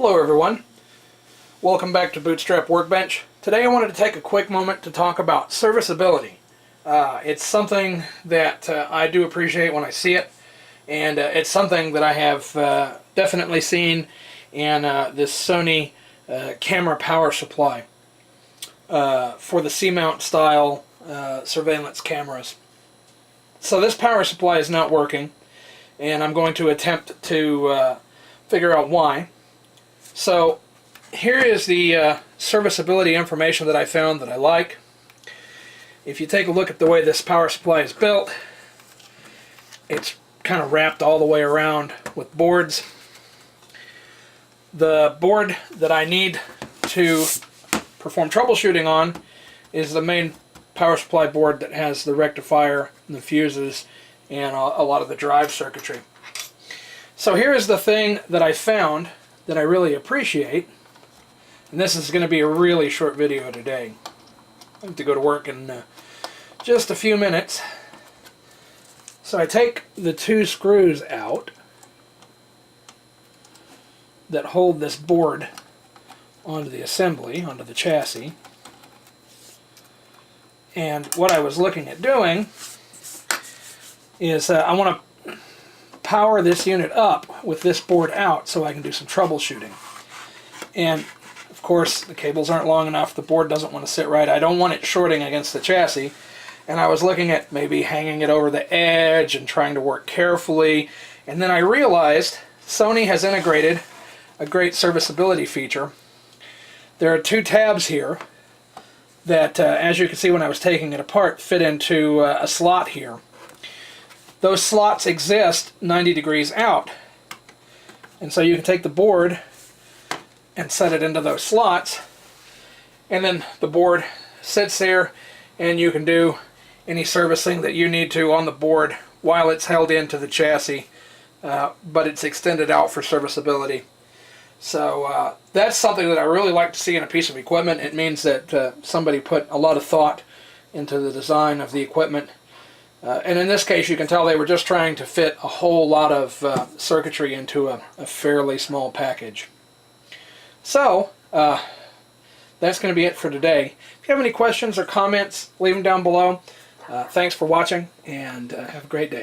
Hello everyone, welcome back to Bootstrap Workbench. Today I wanted to take a quick moment to talk about serviceability. It's something that I do appreciate when I see it, and it's something that I have definitely seen in this Sony camera power supply for the C-mount style surveillance cameras. So this power supply is not working, and I'm going to attempt to figure out why. So here is the serviceability information that I found that I like. If you take a look at the way this power supply is built, it's kind of wrapped all the way around with boards. The board that I need to perform troubleshooting on is the main power supply board that has the rectifier and the fuses and a lot of the drive circuitry. So here is the thing that I found that I really appreciate, and this is going to be a really short video today. I have to go to work in just a few minutes. So I take the two screws out that hold this board onto the assembly, onto the chassis, and what I was looking at doing is I want to power this unit up with this board out so I can do some troubleshooting. And of course the cables aren't long enough, the board doesn't want to sit right, I don't want it shorting against the chassis, and I was looking at maybe hanging it over the edge and trying to work carefully, and then I realized Sony has integrated a great serviceability feature. There are two tabs here that as you can see when I was taking it apart fit into a slot here. Those slots exist 90 degrees out, and so you can take the board and set it into those slots, and then the board sits there and you can do any servicing that you need to on the board while it's held into the chassis, but it's extended out for serviceability. So that's something that I really like to see in a piece of equipment. It means that somebody put a lot of thought into the design of the equipment. And in this case you can tell they were just trying to fit a whole lot of circuitry into a fairly small package. So that's going to be it for today. If you have any questions or comments, leave them down below. Thanks for watching, and have a great day.